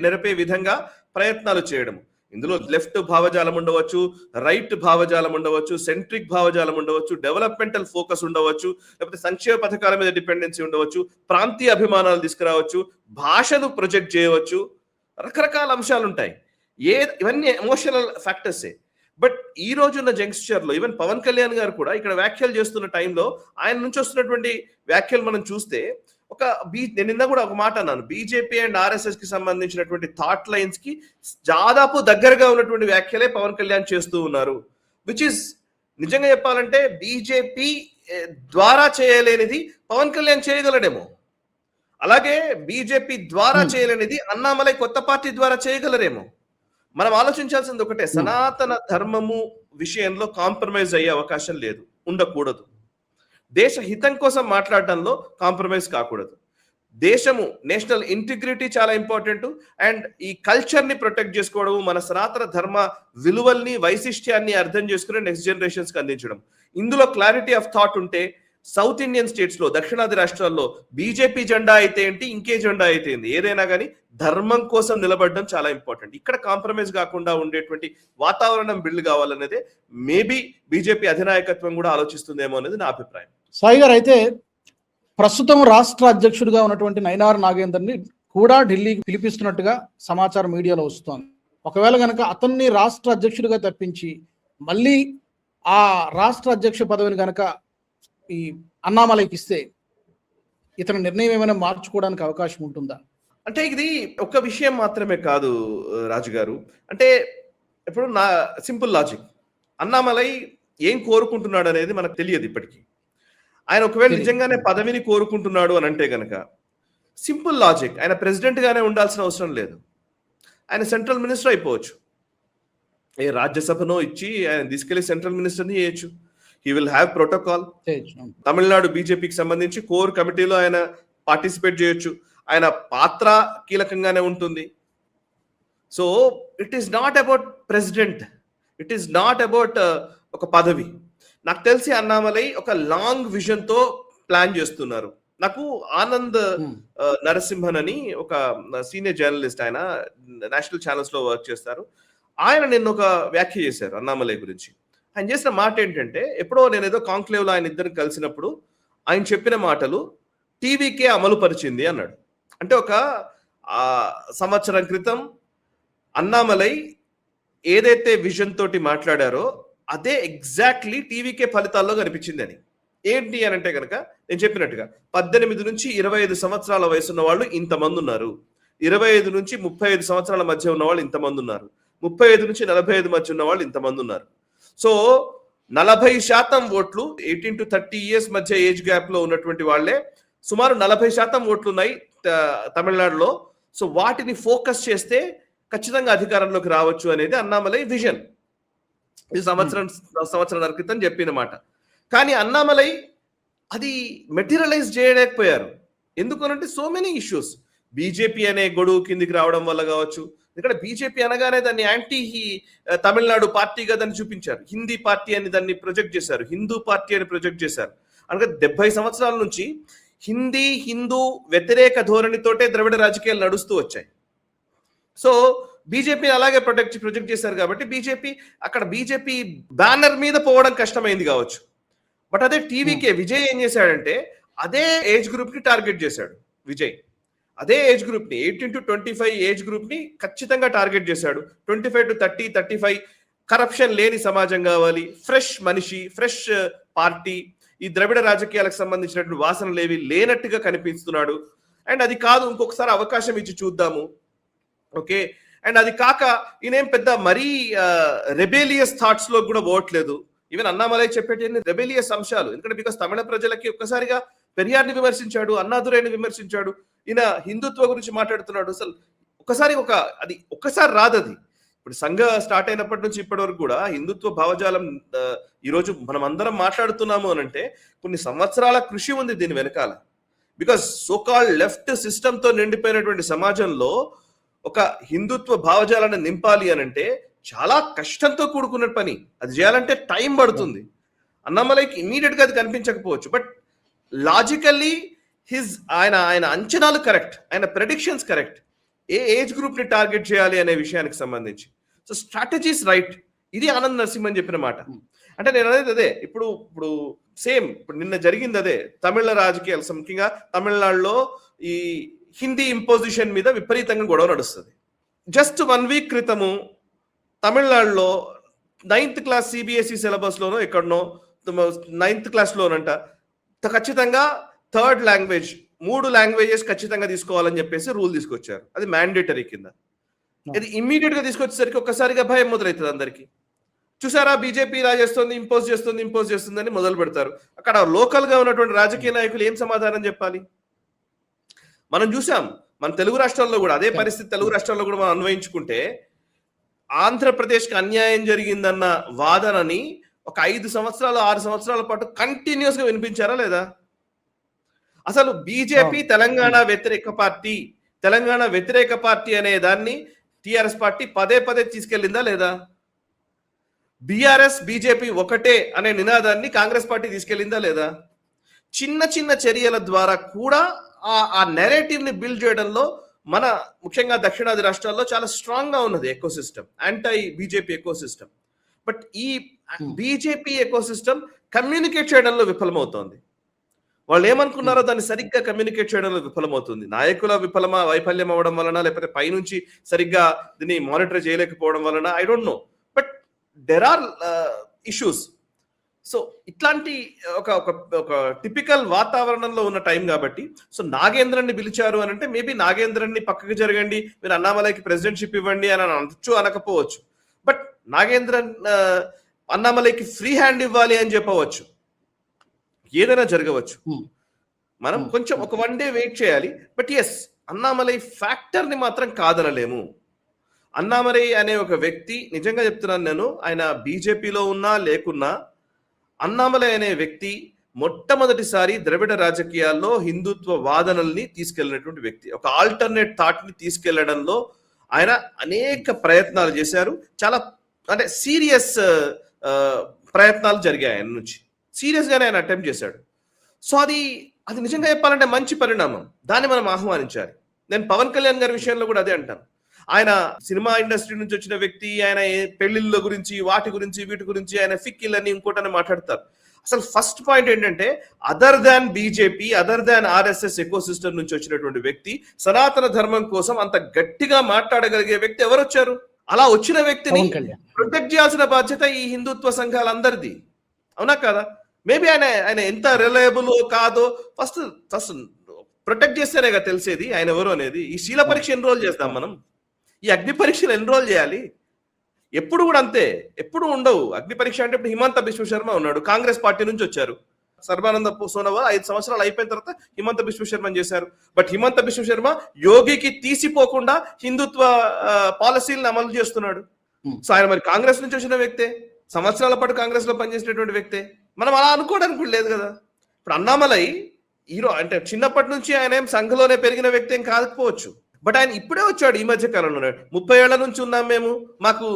నెరపే విధంగా ప్రయత్నాలు చేయడము. ఇందులో లెఫ్ట్ భావజాలం ఉండవచ్చు, రైట్ భావజాలం ఉండవచ్చు, సెంట్రిక్ భావజాలం ఉండవచ్చు, డెవలప్మెంటల్ ఫోకస్ ఉండవచ్చు, లేకపోతే సంక్షేమ పథకాల మీద డిపెండెన్సీ ఉండవచ్చు, ప్రాంతీయ అభిమానాలు తీసుకురావచ్చు, భాషను ప్రొజెక్ట్ చేయవచ్చు, రకరకాల అంశాలు ఉంటాయి. ఇవన్నీ ఎమోషనల్ ఫ్యాక్టర్సే. బట్ ఈ రోజున్న జంక్షర్ లో ఈవెన్ పవన్ కళ్యాణ్ గారు కూడా ఇక్కడ వ్యాఖ్యలు చేస్తున్న టైంలో ఆయన నుంచి వస్తున్నటువంటి వ్యాఖ్యలు మనం చూస్తే నేను నిన్న కూడా ఒక మాట అన్నాను, బీజేపీ అండ్ ఆర్ఎస్ఎస్ కి సంబంధించినటువంటి థాట్ లైన్స్ కి దాదాపు దగ్గరగా ఉన్నటువంటి వ్యాఖ్యలే పవన్ కళ్యాణ్ చేస్తూ ఉన్నారు. విచ్ ఇస్ నిజంగా చెప్పాలంటే బీజేపీ ద్వారా చేయలేనిది పవన్ కళ్యాణ్ చేయగలడేమో, అలాగే బీజేపీ ద్వారా చేయలేనిది అన్నామలై కొత్త పార్టీ ద్వారా చేయగలరేమో. మనం ఆలోచించాల్సింది ఒకటే, సనాతన ధర్మము విషయంలో కాంప్రమైజ్ అయ్యే అవకాశం లేదు, ఉండకూడదు. దేశ హితం కోసం మాట్లాడటంలో కాంప్రమైజ్ కాకూడదు. దేశము, నేషనల్ ఇంటిగ్రిటీ చాలా ఇంపార్టెంట్. అండ్ ఈ కల్చర్ ని ప్రొటెక్ట్ చేసుకోవడం, మన సనాతన ధర్మ విలువల్ని, వైశిష్ట్యాన్ని అర్థం చేసుకుని నెక్స్ట్ జనరేషన్స్ కి అందించడం, ఇందులో క్లారిటీ ఆఫ్ థాట్ ఉంటే సౌత్ ఇండియన్ స్టేట్స్ లో, దక్షిణాది రాష్ట్రాల్లో బీజేపీ జెండా అయితే ఏంటి, ఇంకే జెండా అయితే ఏంటి, ఏదైనా కానీ ధర్మం కోసం నిలబడడం చాలా ఇంపార్టెంట్. ఇక్కడ కాంప్రమైజ్ కాకుండా ఉండేటువంటి వాతావరణం బిల్డ్ కావాలనేదే మేబీ బీజేపీ అధినాయకత్వం కూడా ఆలోచిస్తుందేమో అనేది నా అభిప్రాయం. సాయి గారు, అయితే ప్రస్తుతం రాష్ట్ర అధ్యక్షుడిగా ఉన్నటువంటి నయనార్ నాగేందర్ని కూడా ఢిల్లీకి పిలిపిస్తున్నట్టుగా సమాచారం మీడియాలో వస్తోంది. ఒకవేళ కనుక అతన్ని రాష్ట్ర అధ్యక్షుడిగా తప్పించి మళ్ళీ ఆ రాష్ట్ర అధ్యక్ష పదవిని కనుక ఈ అన్నామలైకి ఇస్తే ఇతని నిర్ణయం ఏమైనా మార్చుకోవడానికి అవకాశం ఉంటుందా? అంటే ఇది ఒక విషయం మాత్రమే కాదు రాజు గారు. అంటే ఇప్పుడు నా సింపుల్ లాజిక్, అన్నామలై ఏం కోరుకుంటున్నాడు అనేది మనకు తెలియదు ఇప్పటికీ. ఆయన ఒకవేళ నిజంగానే పదవిని కోరుకుంటున్నాడు అని అంటే గనక సింపుల్ లాజిక్, ఆయన ప్రెసిడెంట్ గానే ఉండాల్సిన అవసరం లేదు, ఆయన సెంట్రల్ మినిస్టర్ అయిపోవచ్చు. ఏ రాజ్యసభనో ఇచ్చి ఆయన తీసుకెళ్లి సెంట్రల్ మినిస్టర్ని చేయొచ్చు. He will have protocol. Tamil Nadu బీజేపీకి సంబంధించి కోర్ కమిటీలో ఆయన పార్టిసిపేట్ చేయొచ్చు. ఆయన పాత్ర కీలకంగానే ఉంటుంది. So it is not about president, it is not about ఒక పదవి. నాకు తెలిసి అన్నామలై ఒక లాంగ్ విజన్ తో ప్లాన్ చేస్తున్నారు. నాకు ఆనంద్ నరసింహన్ అని ఒక సీనియర్ జర్నలిస్ట్, ఆయన నేషనల్ ఛానల్స్ లో వర్క్ చేస్తారు. ఆయన నిన్న ఒక వ్యాఖ్య చేశారు అన్నామలై గురించి. ఆయన చేసిన మాట ఏంటంటే, ఎప్పుడో నేను ఏదో కాంక్లేవ్ లో ఆయన ఇద్దరు కలిసినప్పుడు ఆయన చెప్పిన మాటలు టీవీకే అమలు పరిచింది అన్నాడు. అంటే ఒక సంవత్సరం క్రితం అన్నామలై ఏదైతే విజన్ తోటి మాట్లాడారో అదే ఎగ్జాక్ట్లీ టీవీకే ఫలితాల్లో కనిపించింది అని. ఏంటి అని అంటే కనుక నేను చెప్పినట్టుగా 18 నుంచి 25 సంవత్సరాల వయసు ఉన్న వాళ్ళు ఇంతమంది ఉన్నారు, 25 నుంచి 35 సంవత్సరాల మధ్య ఉన్న వాళ్ళు ఇంతమంది ఉన్నారు, 35 నుంచి 45 మధ్య ఉన్న వాళ్ళు ఇంతమంది ఉన్నారు. సో 40% ఓట్లు 18 to 30 years మధ్య ఏజ్ గ్యాప్ లో ఉన్నటువంటి వాళ్ళే సుమారు 40% ఓట్లు ఉన్నాయి తమిళనాడులో. సో వాటిని ఫోకస్ చేస్తే ఖచ్చితంగా అధికారంలోకి రావచ్చు అనేది అన్నామలై విజన్. ఇది సంవత్సరాల క్రితం చెప్పిన మాట. కానీ అన్నామలై అది మెటీరియలైజ్ చేయలేకపోయారు. ఎందుకనంటే సో మెనీ ఇష్యూస్, బీజేపీ అనే గొడుగు కిందికి రావడం వల్ల కావచ్చు. ఇక్కడ బీజేపీ అనగానే దాన్ని యాంటీ తమిళనాడు పార్టీగా దాన్ని చూపించారు, హిందీ పార్టీ అని దాన్ని ప్రొజెక్ట్ చేశారు, హిందూ పార్టీ అని ప్రొజెక్ట్ చేశారు. అనగా 70 సంవత్సరాల నుంచి హిందూ వ్యతిరేక ధోరణితోటే ద్రవిడ రాజకీయాలు నడుస్తూ వచ్చాయి. సో బీజేపీ అలాగే ప్రొజెక్ట్ చేశారు కాబట్టి బీజేపీ బ్యానర్ మీద పోవడం కష్టమైంది కావచ్చు. బట్ అదే టీవీకే విజయ్ ఏం చేశాడంటే అదే ఏజ్ గ్రూప్ ని టార్గెట్ చేశాడు. విజయ్ అదే ఏజ్ గ్రూప్ ని 18 to 25 ఏజ్ గ్రూప్ ని ఖచ్చితంగా టార్గెట్ చేశాడు. 25 to 30, 35 కరప్షన్ లేని సమాజం కావాలి, ఫ్రెష్ మనిషి, ఫ్రెష్ పార్టీ, ఈ ద్రవిడ రాజకీయాలకు సంబంధించినటువంటి వాసనలు ఏవి లేనట్టుగా కనిపిస్తున్నాడు. అండ్ అది కాదు, ఇంకొకసారి అవకాశం ఇచ్చి చూద్దాము. ఓకే. అండ్ అది కాక ఈయనేం పెద్ద మరీ రెబేలియస్ థాట్స్ లో కూడా పోవట్లేదు. ఈవెన్ అన్నామలై చెప్పేటి రెబేలియస్ అంశాలు, ఎందుకంటే బికాస్ తమిళ ప్రజలకి ఒక్కసారిగా పెరియార్ని విమర్శించాడు, అన్నాదురైని విమర్శించాడు, ఈయన హిందుత్వ గురించి మాట్లాడుతున్నాడు. అసలు ఒక్కసారి రాదు అది. ఇప్పుడు సంఘ స్టార్ట్ అయినప్పటి నుంచి ఇప్పటి వరకు కూడా హిందుత్వ భావజాలం ఈరోజు మనం అందరం మాట్లాడుతున్నాము అని అంటే కొన్ని సంవత్సరాల కృషి ఉంది దీని వెనకాల. బికాస్ సోకాల్ లెఫ్ట్ సిస్టమ్ తో నిండిపోయినటువంటి సమాజంలో ఒక హిందుత్వ భావజాలాన్ని నింపాలి అని అంటే చాలా కష్టంతో కూడుకున్న పని. అది చేయాలంటే టైం పడుతుంది. అన్నామలైకి ఇమీడియట్ గా అది కనిపించకపోవచ్చు, బట్ లాజికల్లీ ఆయన అంచనాలు కరెక్ట్, ఆయన ప్రెడిక్షన్స్ కరెక్ట్. ఏ ఏజ్ గ్రూప్ ని టార్గెట్ చేయాలి అనే విషయానికి సంబంధించి సో స్ట్రాటజీస్ రైట్. ఇది ఆనంద్ నరసింహన్ చెప్పిన మాట. అంటే నేను అనేది అదే. ఇప్పుడు సేమ్ ఇప్పుడు నిన్న జరిగింది అదే. తమిళ రాజకీయాలు ముఖ్యంగా తమిళనాడులో ఈ హిందీ ఇంపోజిషన్ మీద విపరీతంగా గొడవ నడుస్తుంది. జస్ట్ 1 వీక్ క్రితము తమిళనాడులో 9th క్లాస్ సిబిఎస్ఈ సిలబస్ లోనో ఎక్కడనో 9th క్లాస్లోనంట ఖచ్చితంగా 3rd లాంగ్వేజ్ 3 లాంగ్వేజెస్ ఖచ్చితంగా తీసుకోవాలని చెప్పేసి రూల్ తీసుకొచ్చారు. అది మ్యాండేటరీ కింద. ఇది ఇమ్మీడియట్ గా తీసుకొచ్చేసరికి ఒక్కసారిగా భయం మొదలవుతుంది అందరికి. చూసారా బీజేపీ ఇలా చేస్తుంది, ఇంపోజ్ చేస్తుంది అని మొదలు పెడతారు. అక్కడ లోకల్ గా ఉన్నటువంటి రాజకీయ నాయకులు ఏం సమాధానం చెప్పాలి? మనం చూసాం మన తెలుగు రాష్ట్రాల్లో కూడా అదే పరిస్థితి. తెలుగు రాష్ట్రాల్లో కూడా మనం అన్వయించుకుంటే ఆంధ్రప్రదేశ్కి అన్యాయం జరిగిందన్న వాదనని ఒక 5 సంవత్సరాలు 6 సంవత్సరాల పాటు కంటిన్యూస్ గా వినిపించారా లేదా? అసలు బీజేపీ తెలంగాణ వ్యతిరేక పార్టీ అనే దాన్ని టిఆర్ఎస్ పార్టీ పదే తీసుకెళ్లిందా లేదా? బీఆర్ఎస్ బీజేపీ ఒకటే అనే నినాదాన్ని కాంగ్రెస్ పార్టీ తీసుకెళ్లిందా లేదా? చిన్న చర్యల ద్వారా కూడా ఆ నెరేటివ్ ని బిల్డ్ చేయడంలో మన ముఖ్యంగా దక్షిణాది రాష్ట్రాల్లో చాలా స్ట్రాంగ్ గా ఉన్నది ecosystem, anti BJP ecosystem. But ఈ బీజేపీ ఎకోసిస్టమ్ కమ్యూనికేట్ చేయడంలో విఫలమవుతోంది. వాళ్ళు ఏమనుకున్నారో దాన్ని సరిగ్గా కమ్యూనికేట్ చేయడంలో విఫలమవుతుంది. నాయకుల వైఫల్యం అవ్వడం వలన, లేకపోతే పైనుంచి సరిగ్గా దీన్ని మానిటర్ చేయలేకపోవడం వలన, I don't know. But there are issues. So ఇట్లాంటి ఒక టిపికల్ వాతావరణంలో ఉన్న టైం కాబట్టి సో నాగేంద్రన్ని పిలిచారు అని అంటే మేబీ నాగేంద్రన్ని పక్కకు జరగండి, మీరు అన్నామలైకి ప్రెసిడెంట్షిప్ ఇవ్వండి అని అనొచ్చు, అనకపోవచ్చు. బట్ నాగేంద్రన్ అన్నామలైకి ఫ్రీ హ్యాండ్ ఇవ్వాలి అని చెప్పవచ్చు. ఏదైనా జరగవచ్చు. మనం కొంచెం ఒక 1 డే వెయిట్ చేయాలి. బట్ ఎస్, అన్నామలై ఫ్యాక్టర్ ని మాత్రం కాదనలేము. అన్నామలై అనే ఒక వ్యక్తి, నిజంగా చెప్తున్నాను నేను, ఆయన బీజేపీలో ఉన్నా లేకున్నా, అన్నామలై అనే వ్యక్తి మొట్టమొదటిసారి ద్రవిడ రాజకీయాల్లో హిందుత్వ వాదనల్ని తీసుకెళ్లినటువంటి వ్యక్తి. ఒక ఆల్టర్నేట్ థాట్ ని తీసుకెళ్లడంలో ఆయన అనేక ప్రయత్నాలు చేశారు. చాలా అంటే సీరియస్ ప్రయత్నాలు జరిగాయి ఆయన నుంచి. సీరియస్ గానే ఆయన అటెంప్ట్ చేశాడు. సో అది నిజంగా చెప్పాలంటే మంచి పరిణామం. దాన్ని మనం ఆహ్వానించాలి. నేను పవన్ కళ్యాణ్ గారి విషయంలో కూడా అదే అంటాను. ఆయన సినిమా ఇండస్ట్రీ నుంచి వచ్చిన వ్యక్తి, ఆయన పెళ్లిళ్ళ గురించి వీటి గురించి ఆయన ఫిక్కిల్ అని ఇంకోటని మాట్లాడతారు. అసలు ఫస్ట్ పాయింట్ ఏంటంటే, other than BJP, other than RSS eco system నుంచి వచ్చినటువంటి వ్యక్తి, సనాతన ధర్మం కోసం అంత గట్టిగా మాట్లాడగలిగే వ్యక్తి ఎవరు వచ్చారు? అలా వచ్చిన వ్యక్తిని ప్రొటెక్ట్ చేయాల్సిన బాధ్యత ఈ హిందుత్వ సంఘాలందరిది, అవునా కదా? మేబీ ఆయన ఎంత రిలయబుల్ కాదో ఫస్ట్ ప్రొటెక్ట్ చేస్తేనే కదా తెలిసేది ఆయన ఎవరు అనేది. ఈ శీల పరీక్ష ఎన్రోల్ చేస్తాం మనం, ఈ అగ్ని పరీక్షలు ఎన్రోల్ చేయాలి. ఎప్పుడు కూడా అంతే, ఎప్పుడు ఉండవు అగ్ని పరీక్ష. అంటే ఇప్పుడు హిమంత బిశ్వ శర్మ ఉన్నాడు, కాంగ్రెస్ పార్టీ నుంచి వచ్చారు. సర్బానంద సోనోవాల్ 5 సంవత్సరాలు అయిపోయిన తర్వాత హిమంత బిశ్వ శర్మని చేశారు. బట్ హిమంత బిశ్వ శర్మ యోగికి తీసిపోకుండా హిందుత్వ పాలసీలను అమలు చేస్తున్నాడు. సో ఆయన మరి కాంగ్రెస్ నుంచి వచ్చిన వ్యక్తే, సంవత్సరాల పాటు కాంగ్రెస్ లో పనిచేసినటువంటి వ్యక్తే. మనం అలా అనుకోవడానికి కూడా లేదు కదా. ఇప్పుడు అన్నామలై హీరో అంటే చిన్నప్పటి నుంచి ఆయన ఏం సంఘంలోనే పెరిగిన వ్యక్తి ఏం కాకపోవచ్చు. బట్ ఆయన ఇప్పుడే వచ్చాడు ఈ మధ్య కాలంలో. 30 ఏళ్ల నుంచి ఉన్నాం మేము, మాకు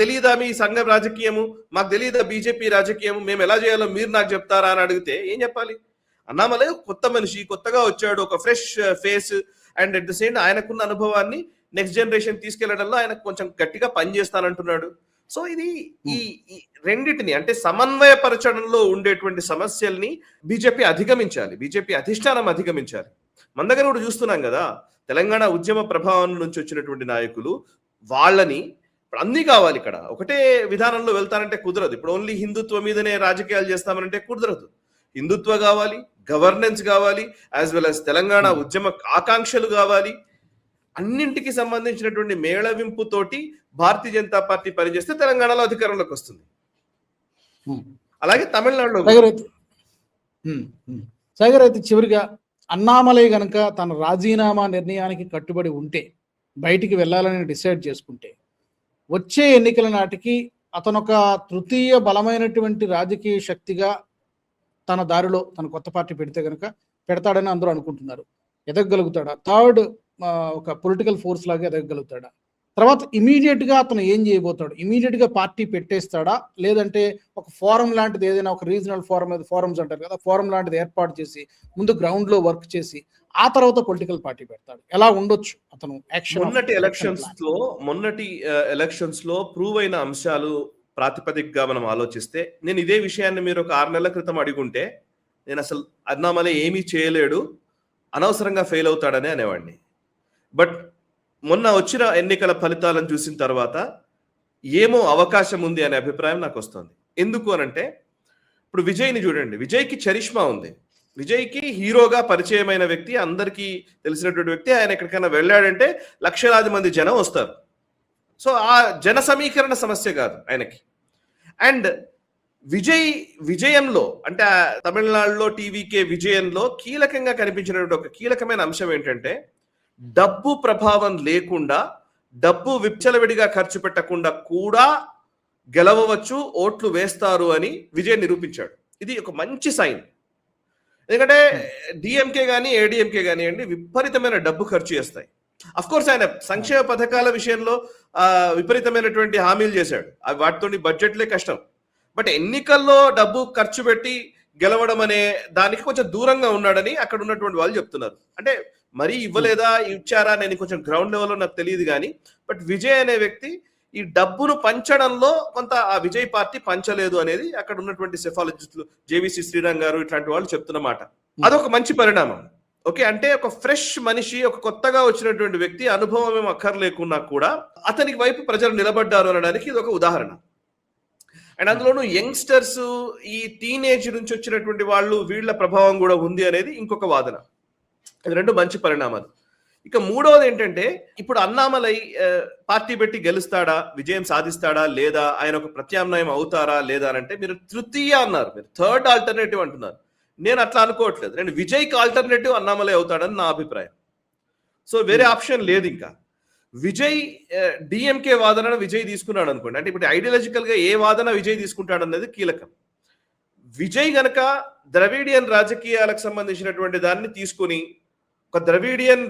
తెలియదా మీ సంఘ రాజకీయము, మాకు తెలియదా బీజేపీ రాజకీయము, మేము ఎలా చేయాలో మీరు నాకు చెప్తారా అని అడిగితే ఏం చెప్పాలి? అన్నామలై కొత్త మనిషి, కొత్తగా వచ్చాడు, ఒక fresh face. And at the same ఆయనకున్న అనుభవాన్ని నెక్స్ట్ జనరేషన్ తీసుకెళ్లడంలో ఆయన కొంచెం గట్టిగా పనిచేస్తానంటున్నాడు. సో ఇది ఈ రెండింటిని అంటే సమన్వయపరచడంలో ఉండేటువంటి సమస్యల్ని బీజేపీ అధిగమించాలి, బీజేపీ అధిష్టానం అధిగమించాలి. మన దగ్గర కూడా చూస్తున్నాం కదా, తెలంగాణ ఉద్యమ ప్రభావం నుంచి వచ్చినటువంటి నాయకులు, వాళ్ళని అన్ని కావాలి. ఇక్కడ ఒకటే విధానంలో వెళ్తానంటే కుదరదు. ఇప్పుడు ఓన్లీ హిందుత్వ మీదనే రాజకీయాలు చేస్తామనంటే కుదరదు. హిందుత్వ కావాలి, గవర్నెన్స్ కావాలి, యాజ్ వెల్ యాజ్ తెలంగాణ ఉద్యమ ఆకాంక్షలు కావాలి. అన్నింటికి సంబంధించినటువంటి మేళవింపుతోటి భారతీయ జనతా పార్టీ పనిచేస్తే తెలంగాణలో అధికారంలోకి వస్తుంది. అలాగే తమిళనాడులో సాగర్ అయితే చివరిగా అన్నామలై గనక తన రాజీనామా నిర్ణయానికి కట్టుబడి ఉంటే బయటికి వెళ్ళాలని డిసైడ్ చేసుకుంటే వచ్చే ఎన్నికల నాటికి అతను ఒక తృతీయ బలమైనటువంటి రాజకీయ శక్తిగా తన దారిలో తన కొత్త పార్టీ పెడితే కనుక పెడతాడని అందరూ అనుకుంటున్నారు. ఎదగలుగుతాడా? థర్డ్ ఒక పొలిటికల్ ఫోర్స్ లాగా ఎదగలుగుతాడా? తర్వాత ఇమీడియట్గా అతను ఏం చేయబోతాడు? ఇమీడియట్గా పార్టీ పెట్టేస్తాడా, లేదంటే ఒక ఫోరం లాంటిది ఏదైనా ఒక రీజనల్ ఫోరమ్స్ అంటారు కదా, ఫోరం లాంటిది ఏర్పాటు చేసి ముందు గ్రౌండ్లో వర్క్ చేసి ఆ తర్వాత పొలిటికల్ పార్టీ పెడతాడు? ఎలా ఉండొచ్చు అతను యాక్షన్? మొన్నటి ఎలక్షన్స్ లో ప్రూవ్ అయిన అంశాలు ప్రాతిపదికగా మనం ఆలోచిస్తే, నేను ఇదే విషయాన్ని మీరు ఒక 6 నెలల క్రితం అడుగుంటే నేను అసలు అన్నామలై ఏమీ చేయలేడు, అనవసరంగా ఫెయిల్ అవుతాడని అనేవాడిని. బట్ మొన్న వచ్చిన ఎన్నికల ఫలితాలను చూసిన తర్వాత ఏమో అవకాశం ఉంది అనే అభిప్రాయం నాకు వస్తుంది. ఎందుకు అనంటే, ఇప్పుడు విజయ్ని చూడండి, విజయ్కి చరిష్మా ఉంది. విజయ్కి హీరోగా పరిచయమైన వ్యక్తి, అందరికీ తెలిసినటువంటి వ్యక్తి. ఆయన ఎక్కడికైనా వెళ్ళాడంటే లక్షలాది మంది జనం వస్తారు. సో ఆ జన సమీకరణ సమస్య కాదు ఆయనకి. అండ్ విజయంలో అంటే తమిళనాడులో టీవీకే విజయంలో కీలకంగా కనిపించినటువంటి ఒక కీలకమైన అంశం ఏంటంటే, డబ్బు ప్రభావం లేకుండా, డబ్బు విచ్చలవిడిగా ఖర్చు పెట్టకుండా కూడా గెలవవచ్చు, ఓట్లు వేస్తారు అని విజయ్ నిరూపించాడు. ఇది ఒక మంచి సైన్. ఎందుకంటే డిఎంకే కానీ ఏడిఎంకే కానివ్వండి, విపరీతమైన డబ్బు ఖర్చు చేస్తాయి. అఫ్ కోర్స్ ఆయన సంక్షేమ పథకాల విషయంలో విపరీతమైనటువంటి హామీలు చేశాడు, వాటితో బడ్జెట్లే కష్టం. బట్ ఎన్నికల్లో డబ్బు ఖర్చు పెట్టి గెలవడం అనే దానికి కొంచెం దూరంగా ఉన్నాడని అక్కడ ఉన్నటువంటి వాళ్ళు చెప్తున్నారు. అంటే మరీ ఇవ్వలేదా, ఇచ్చారా నేను కొంచెం గ్రౌండ్ లెవెల్లో నాకు తెలియదు కానీ, బట్ విజయ్ అనే వ్యక్తి ఈ డబ్బును పంచడంలో కొంత ఆ విజయ్ పార్టీ పంచలేదు అనేది అక్కడ ఉన్నటువంటి సెఫాలజిస్టులు, జేవిసి శ్రీరామ్ గారు ఇట్లాంటి వాళ్ళు చెప్తున్నమాట. అదొక మంచి పరిణామం. ఓకే, అంటే ఒక ఫ్రెష్ మనిషి, ఒక కొత్తగా వచ్చినటువంటి వ్యక్తి, అనుభవం ఏం అక్కర్లేకున్నా కూడా అతనికి వైపు ప్రజలు నిలబడ్డారు అనడానికి ఇది ఒక ఉదాహరణ. అండ్ అందులోనూ యంగ్స్టర్స్, ఈ టీనేజ్ నుంచి వచ్చినటువంటి వాళ్ళు, వీళ్ళ ప్రభావం కూడా ఉంది అనేది ఇంకొక వాదన. ఇది రెండు మంచి పరిణామాలు. ఇక మూడవది ఏంటంటే, ఇప్పుడు అన్నామలై పార్టీ పెట్టి గెలుస్తాడా, విజయం సాధిస్తాడా లేదా, ఆయన ఒక ప్రత్యామ్నాయం అవుతారా లేదా అంటే, మీరు తృతీయ అన్నారు, మీరు థర్డ్ ఆల్టర్నేటివ్ అంటున్నారు. నేను అట్లా అనుకోవట్లేదు. నేను విజయ్కి ఆల్టర్నేటివ్ అన్నామలై అవుతాడని నా అభిప్రాయం. సో వేరే ఆప్షన్ లేదు. ఇంకా విజయ్ డిఎంకే వాదనను విజయ్ తీసుకున్నాడు అనుకోండి, అంటే ఇప్పుడు ఐడియాలజికల్ గా ఏ వాదన విజయ్ తీసుకుంటాడు అనేది కీలకం. విజయ్ గనక ద్రవిడియన్ రాజకీయాలకు సంబంధించినటువంటి దాన్ని తీసుకుని ఒక ద్రవిడియన్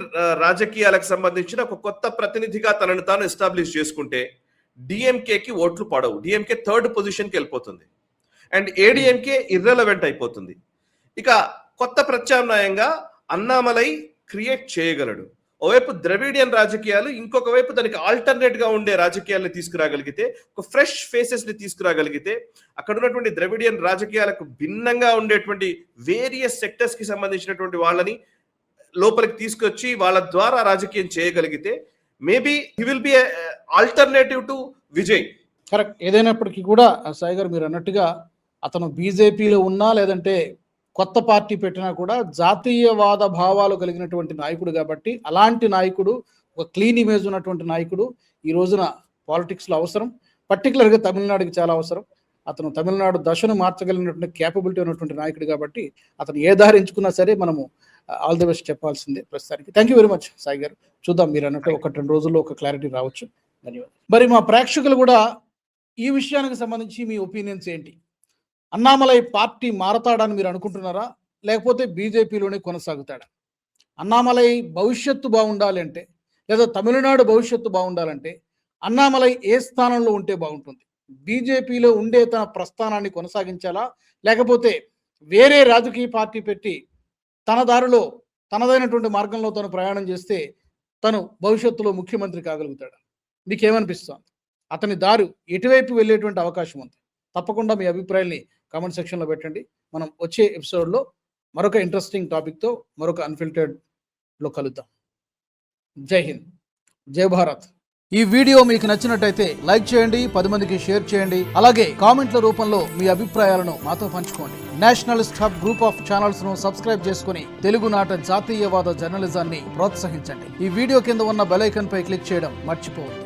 రాజకీయాలకు సంబంధించిన ఒక కొత్త ప్రతినిధిగా తనను తాను ఎస్టాబ్లిష్ చేసుకుంటే డిఎంకేకి ఓట్లు పడవు. డిఎంకే థర్డ్ పొజిషన్కి వెళ్ళిపోతుంది అండ్ ఏడిఎంకే ఇర్రెలవెంట్ అయిపోతుంది. ఇక కొత్త ప్రత్యామ్నాయంగా అన్నామలై క్రియేట్ చేయగలడు. ఓవైపు ద్రవిడియన్ రాజకీయాలు, ఇంకొక వైపు దానికి ఆల్టర్నేట్ గా ఉండే రాజకీయాలను తీసుకురాగలిగితే, ఒక ఫ్రెష్ ఫేసెస్ ని తీసుకురాగలిగితే, అక్కడ ఉన్నటువంటి ద్రవిడియన్ రాజకీయాలకు భిన్నంగా ఉండేటువంటి వేరియస్ సెక్టర్స్ కి సంబంధించినటువంటి వాళ్ళని లోపలికి తీసుకొచ్చి వాళ్ళ ద్వారా రాజకీయం చేయగలిగితే maybe he will be alternative to Vijay. Correct. ఏదైనప్పటికీ కూడా సాయి గారు మీరు అన్నట్టుగా అతను బీజేపీలో ఉన్నా లేదంటే కొత్త పార్టీ పెట్టినా కూడా జాతీయవాద భావాలు కలిగినటువంటి నాయకుడు కాబట్టి, అలాంటి నాయకుడు, ఒక క్లీన్ ఇమేజ్ ఉన్నటువంటి నాయకుడు ఈ రోజున పాలిటిక్స్లో అవసరం. పర్టికులర్గా తమిళనాడుకి చాలా అవసరం. అతను తమిళనాడు దశను మార్చగలిగినటువంటి క్యాపబిలిటీ ఉన్నటువంటి నాయకుడు కాబట్టి అతను ఏ దారి ఎంచుకున్నా సరే మనము ఆల్ ది బెస్ట్ చెప్పాల్సిందే ప్రస్తుతానికి. Thank you very much Sai గారు. చూద్దాం, మీరు అన్నట్టు 1-2 రోజుల్లో ఒక క్లారిటీ రావచ్చు. ధన్యవాదాలు. మరి మా ప్రేక్షకులు కూడా ఈ విషయానికి సంబంధించి మీ ఒపీనియన్స్ ఏంటి? అన్నామలై పార్టీ మారతాడని మీరు అనుకుంటున్నారా, లేకపోతే బీజేపీలోనే కొనసాగుతాడా? అన్నామలై భవిష్యత్తు బాగుండాలి అంటే, లేదా తమిళనాడు భవిష్యత్తు బాగుండాలంటే అన్నామలై ఏ స్థానంలో ఉంటే బాగుంటుంది? బీజేపీలో ఉండే తన ప్రస్థానాన్ని కొనసాగించాలా, లేకపోతే వేరే రాజకీయ పార్టీ పెట్టి తన దారిలో తనదైనటువంటి మార్గంలో తను ప్రయాణం చేస్తే తను భవిష్యత్తులో ముఖ్యమంత్రి కాగలుగుతాడా? మీకేమనిపిస్తుంది? అతని దారి ఎటువైపు వెళ్ళేటువంటి అవకాశం ఉంది? తప్పకుండా మీ అభిప్రాయాన్ని కామెంట్ సెక్షన్లో పెట్టండి. మనం వచ్చే ఎపిసోడ్లో మరొక ఇంట్రెస్టింగ్ టాపిక్తో, మరొక అన్ఫిల్టర్డ్లో కలుద్దాం. జై హింద్, జై భారత్. ఈ వీడియో మీకు నచ్చినట్టయితే లైక్ చేయండి, 10 మందికి షేర్ చేయండి. అలాగే కామెంట్ల రూపంలో మీ అభిప్రాయాలను మాతో పంచుకోండి. Nationalist hub group of channels ను సబ్స్క్రైబ్ చేసుకుని తెలుగునాట జాతీయవాద జర్నలిజాన్ని ప్రోత్సహించండి. ఈ వీడియో కింద ఉన్న బెల్ ఐకాన్ పై క్లిక్ చేయడం మర్చిపోవద్దు.